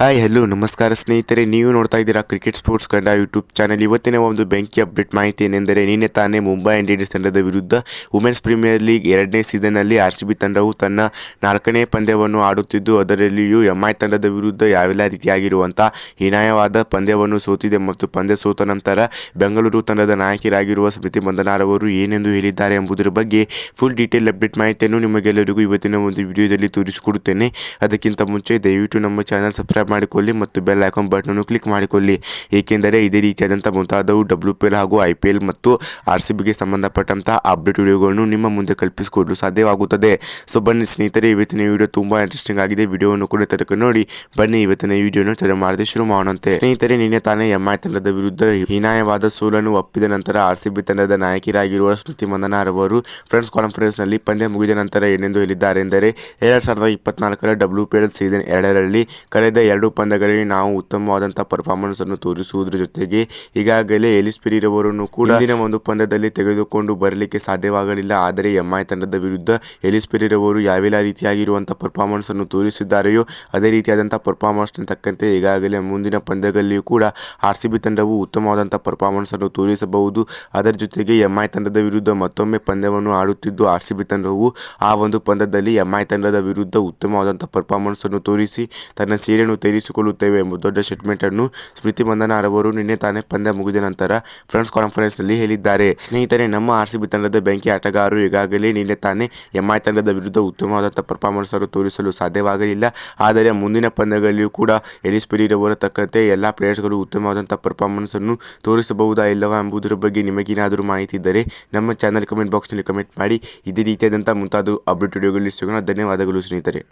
Hi hello ನಮಸ್ಕಾರ ಸ್ನೇಹಿತರೆ, ನೀವು ನೋಡ್ತಾ ಇದ್ದೀರಾ cricket sports Kannada YouTube channel. ಇವತ್ತಿನ ಒಂದು ಬೆಂಕಿ ಅಪ್ಡೇಟ್ ಮಾಹಿತಿ ಏನೆಂದರೆ, ನಿನ್ನೆ ತಾನೇ ಮುಂಬೈ ಇಂಡಿಯನ್ಸ್ ತಂಡದ ವಿರುದ್ಧ ವುಮೆನ್ಸ್ ಪ್ರೀಮಿಯರ್ ಲೀಗ್ 2ನೇ ಸೀಸನ್ನಲ್ಲಿ RCB ತಂಡವು ತನ್ನ 4ನೇ ಪಂದ್ಯವನ್ನು ಆಡುತ್ತಿದ್ದು, ಅದರಲ್ಲಿಯೂ MI ತಂಡದ ವಿರುದ್ಧ ಯಾವೆಲ್ಲ ರೀತಿಯಾಗಿರುವಂಥ ಹೀನಾಯವಾದ ಪಂದ್ಯವನ್ನು ಸೋತಿದೆ. ಮತ್ತು ಪಂದ್ಯ ಸೋತ ನಂತರ ಬೆಂಗಳೂರು ತಂಡದ ನಾಯಕಿಯಾಗಿರುವ ಸ್ಮೃತಿ ಮಂದನಾರವರು ಏನೆಂದು ಹೇಳಿದ್ದಾರೆ ಎಂಬುದರ ಬಗ್ಗೆ ಫುಲ್ ಡೀಟೇಲ್ ಅಪ್ಡೇಟ್ ಮಾಹಿತಿಯನ್ನು ನಿಮಗೆಲ್ಲರಿಗೂ ಇವತ್ತಿನ ಒಂದು ವಿಡಿಯೋದಲ್ಲಿ ತೋರಿಸಿಕೊಡುತ್ತೇನೆ. ಅದಕ್ಕಿಂತ ಮುಂಚೆ ದಯವಿಟ್ಟು ನಮ್ಮ ಚಾನಲ್ ಸಬ್ಸ್ಕ್ರೈಬ್ ಮಾಡಿಕೊಳ್ಳಿ ಮತ್ತು ಬೆಲ್ ಐಕಾನ್ ಬಟನ್ ಕ್ಲಿಕ್ ಮಾಡಿಕೊಳ್ಳಿ, ಏಕೆಂದರೆ ಇದೇ ರೀತಿಯಾದಂಥ ಮುಂತಾದವು WPL ಹಾಗೂ IPL ಮತ್ತು RCBಗೆ ಸಂಬಂಧಪಟ್ಟಂತಹ ಅಪ್ಡೇಟ್ ವಿಡಿಯೋಗಳನ್ನು ನಿಮ್ಮ ಮುಂದೆ ಕಲ್ಪಿಸಿಕೊಡಲು ಸಾಧ್ಯವಾಗುತ್ತದೆ. ಸೊ ಬನ್ನಿ ಸ್ನೇಹಿತರೆ, ಇವತ್ತಿನ ವಿಡಿಯೋ ತುಂಬಾ ಇಂಟ್ರೆಸ್ಟಿಂಗ್ ಆಗಿದೆ. ವಿಡಿಯೋವನ್ನು ಕೂಡ ತನಕ ನೋಡಿ. ಬನ್ನಿ ಇವತ್ತಿನ ವಿಡಿಯೋನ ತಡ ಮಾಡದೆ ಶುರು ಮಾಡೋಣಂತೆ. ಸ್ನೇಹಿತರೆ, ನಿನ್ನೆ ತಾನೇ MI ತಂಡದ ವಿರುದ್ಧ ಹೀನಾಯವಾದ ಸೋಲನ್ನು ಒಪ್ಪಿದ ನಂತರ RCB ತಂಡದ ನಾಯಕಿಯಾಗಿರುವ ಸ್ಮೃತಿ ಮಂದನಾರವರು ಫ್ರೆಂಡ್ಸ್ ಕಾನ್ಫರೆನ್ಸ್ನಲ್ಲಿ ಪಂದ್ಯ ಮುಗಿದ ನಂತರ ಏನೆಂದು ಹೇಳಿದ್ದಾರೆ ಎಂದರೆ, 2024ರ WPL ಸೀಸನ್ 2ರಲ್ಲಿ ಕಳೆದ 2 ಪಂದ್ಯಗಳಲ್ಲಿ ನಾವು ಉತ್ತಮವಾದಂಥ ಪರ್ಫಾರ್ಮೆನ್ಸ್ ಅನ್ನು ತೋರಿಸುವುದರ ಜೊತೆಗೆ ಈಗಾಗಲೇ ಎಲಿಸ್ ಪೆರೇರವರನ್ನು ಕೂಡ ಹಿಂದಿನ ಒಂದು ಪಂದ್ಯದಲ್ಲಿ ತೆಗೆದುಕೊಂಡು ಬರಲಿಕ್ಕೆ ಸಾಧ್ಯವಾಗಲಿಲ್ಲ. ಆದರೆ MI ತಂಡದ ವಿರುದ್ಧ ಎಲಿಸ್ ಪೆರೇರವರು ಯಾವೆಲ್ಲ ರೀತಿಯಾಗಿರುವಂಥ ಪರ್ಫಾರ್ಮೆನ್ಸ್ ಅನ್ನು ತೋರಿಸಿದ್ದಾರೆಯೋ ಅದೇ ರೀತಿಯಾದಂಥ ಪರ್ಫಾರ್ಮೆನ್ಸ್ ತಕ್ಕಂತೆ ಈಗಾಗಲೇ ಮುಂದಿನ ಪಂದ್ಯಗಳಲ್ಲಿಯೂ ಕೂಡ RCB ತಂಡವು ಉತ್ತಮವಾದಂಥ ಪರ್ಫಾರ್ಮೆನ್ಸ್ ಅನ್ನು ತೋರಿಸಬಹುದು. ಅದರ ಜೊತೆಗೆ MI ತಂಡದ ವಿರುದ್ಧ ಮತ್ತೊಮ್ಮೆ ಪಂದ್ಯವನ್ನು ಆಡುತ್ತಿದ್ದು RCB ತಂಡವು ಆ ಒಂದು ಪಂದ್ಯದಲ್ಲಿ MI ತಂಡದ ವಿರುದ್ಧ ಉತ್ತಮವಾದಂಥ ಪರ್ಫಾರ್ಮೆನ್ಸ್ ಅನ್ನು ತೋರಿಸಿ ತನ್ನ ಸೇಡನ್ನು ತೀರಿಸಿಕೊಳ್ಳುತ್ತೇವೆ ಎಂಬ ದೊಡ್ಡ ಸ್ಟೇಟ್ಮೆಂಟ್ ಅನ್ನು ಸ್ಮೃತಿ ಮಂದನಾರವರು ನಿನ್ನೆ ತಾನೇ ಪಂದ್ಯ ಮುಗಿದ ನಂತರ ಫ್ರೆಂಡ್ಸ್ ಕಾನ್ಫರೆನ್ಸ್ ನಲ್ಲಿ ಹೇಳಿದ್ದಾರೆ. ಸ್ನೇಹಿತರೆ, ನಮ್ಮ RCB ತಂಡದ ಬೆಂಕಿ ಆಟಗಾರರು ಈಗಾಗಲೇ ನಿನ್ನೆ ತಾನೇ MI ತಂಡದ ವಿರುದ್ಧ ಉತ್ತಮವಾದಂಥ ಪರ್ಫಾರ್ಮೆನ್ಸ್ ಅನ್ನು ತೋರಿಸಲು ಸಾಧ್ಯವಾಗಲಿಲ್ಲ. ಆದರೆ ಮುಂದಿನ ಪಂದ್ಯಗಳಲ್ಲಿಯೂ ಕೂಡ ಎಲಿಸ್ ಪೆರೇರವರ ತಕ್ಕಂತೆ ಎಲ್ಲ ಪ್ಲೇಯರ್ಸ್ಗಳು ಉತ್ತಮವಾದಂಥ ಪರ್ಫಾರ್ಮೆನ್ಸ್ ಅನ್ನು ತೋರಿಸಬಹುದಾ ಇಲ್ಲವಾ ಎಂಬುದರ ಬಗ್ಗೆ ನಿಮಗೇನಾದರೂ ಮಾಹಿತಿ ಇದ್ದರೆ ನಮ್ಮ ಚಾನಲ್ ಕಮೆಂಟ್ ಬಾಕ್ಸ್ನಲ್ಲಿ ಕಮೆಂಟ್ ಮಾಡಿ. ಇದೇ ರೀತಿಯಾದಂಥ ಮುಂತಾದ ಅಪ್ಡೇಟ್ ವಿಡಿಯೋಗಳಲ್ಲಿ ಸಿಗೋಣ. ಧನ್ಯವಾದಗಳು ಸ್ನೇಹಿತರೆ.